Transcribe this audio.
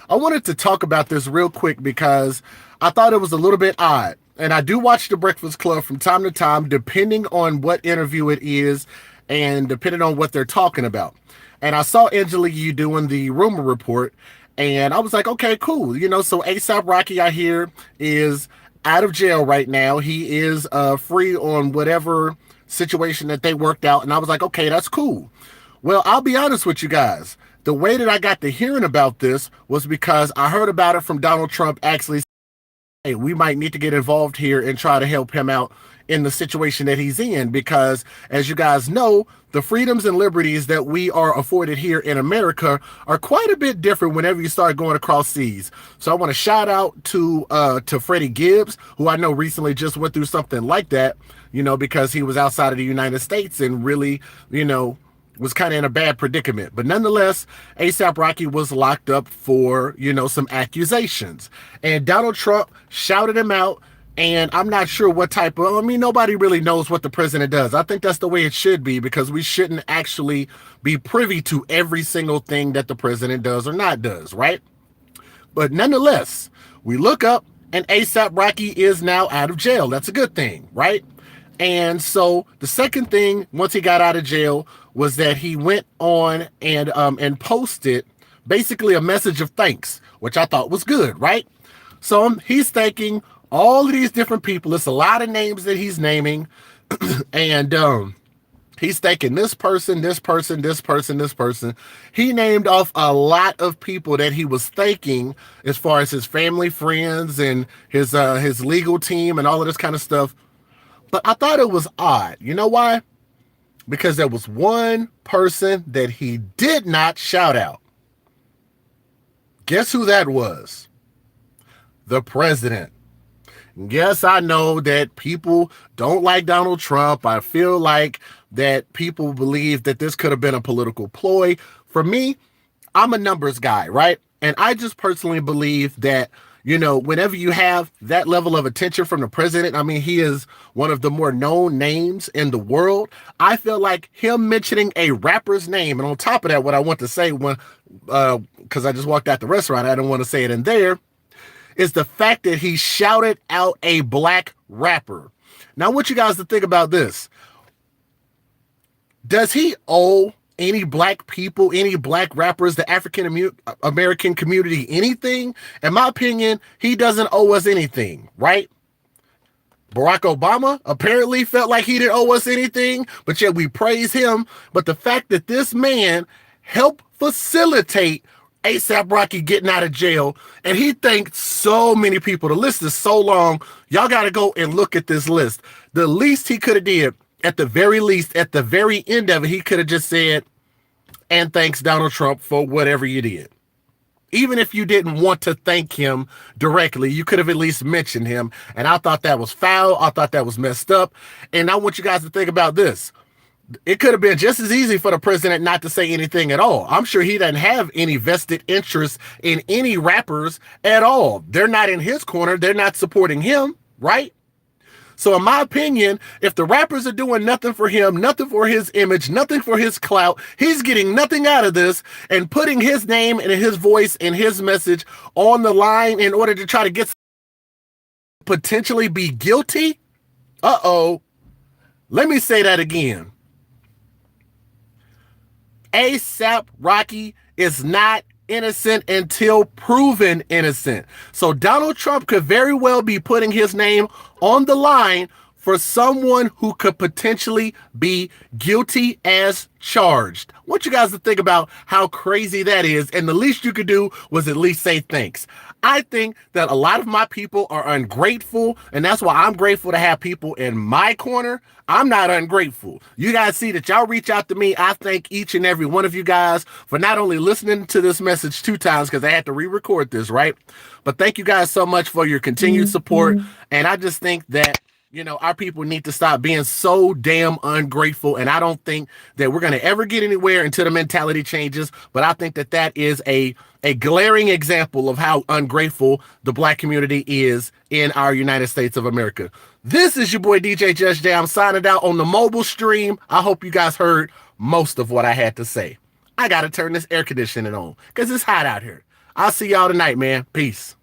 I wanted to talk about this real quick because I thought it was a little bit odd. And I do watch The Breakfast Club from time to time, depending on what interview it is and depending on what they're talking about. And I saw Angela Yee doing the rumor report, and I was like, okay, cool. So ASAP Rocky, I hear, is out of jail right now. He is free on whatever situation that they worked out. And I was like, okay, that's cool. Well, I'll be honest with you guys. The way that I got to hearing about this was because I heard about it from Donald Trump actually. Hey, we might need to get involved here and try to help him out in the situation that he's in, because as you guys know, the freedoms and liberties that we are afforded here in America are quite a bit different whenever you start going across seas. So I want to shout out to Freddie Gibbs, who I know recently just went through something like that, because he was outside of the United States and really, was kind of in a bad predicament. But nonetheless, ASAP Rocky was locked up for, some accusations. And Donald Trump shouted him out. And I'm not sure what type of, nobody really knows what the president does. I think that's the way it should be, because we shouldn't actually be privy to every single thing that the president does or not does, right? But nonetheless, we look up and ASAP Rocky is now out of jail. That's a good thing, right? And so the second thing, once he got out of jail, was that he went on and posted basically a message of thanks, which I thought was good, right? So he's thanking all of these different people. It's a lot of names that he's naming, and he's thanking this person, this person, this person, this person. He named off a lot of people that he was thanking, as far as his family, friends, and his legal team, and all of this kind of stuff. But I thought it was odd. You know why? Because there was one person that he did not shout out. Guess who that was? The president. Yes, I know that people don't like Donald Trump. I feel like that people believe that this could have been a political ploy. For me, I'm a numbers guy, right? And I just personally believe that, whenever you have that level of attention from the president, he is one of the more known names in the world. I feel like him mentioning a rapper's name, and on top of that, what I want to say, because I just walked out the restaurant, I don't want to say it in there, is the fact that he shouted out a black rapper. Now, I want you guys to think about this. Does he owe any black people, any black rappers, the African American community anything? In my opinion, he doesn't owe us anything, right? Barack Obama apparently felt like he didn't owe us anything, but yet we praise him. But the fact that this man helped facilitate ASAP Rocky getting out of jail, and he thanked so many people. The list is so long. Y'all got to go and look at this list. The least he could have did, at the very least, at the very end of it, he could have just said, and thanks Donald Trump for whatever you did. Even if you didn't want to thank him directly, you could have at least mentioned him. And I thought that was foul. I thought that was messed up. And I want you guys to think about this. It could have been just as easy for the president not to say anything at all. I'm sure he doesn't have any vested interest in any rappers at all. They're not in his corner. They're not supporting him, right? So in my opinion, if the rappers are doing nothing for him, nothing for his image, nothing for his clout, he's getting nothing out of this, and putting his name and his voice and his message on the line in order to try to get potentially be guilty. Uh-oh. Let me say that again. ASAP Rocky is not innocent until proven innocent. So Donald Trump could very well be putting his name on the line for someone who could potentially be guilty as charged. I want you guys to think about how crazy that is, and the least you could do was at least say thanks. I think that a lot of my people are ungrateful, and that's why I'm grateful to have people in my corner. I'm not ungrateful. You guys see that y'all reach out to me. I thank each and every one of you guys for not only listening to this message 2 times, because I had to re-record this, right? But thank you guys so much for your continued support. And I just think that, our people need to stop being so damn ungrateful. And I don't think that we're going to ever get anywhere until the mentality changes. But I think that that is a glaring example of how ungrateful the black community is in our United States of America. This is your boy, DJ Just Jay. I'm signing out on the mobile stream. I hope you guys heard most of what I had to say. I got to turn this air conditioning on because it's hot out here. I'll see y'all tonight, man. Peace.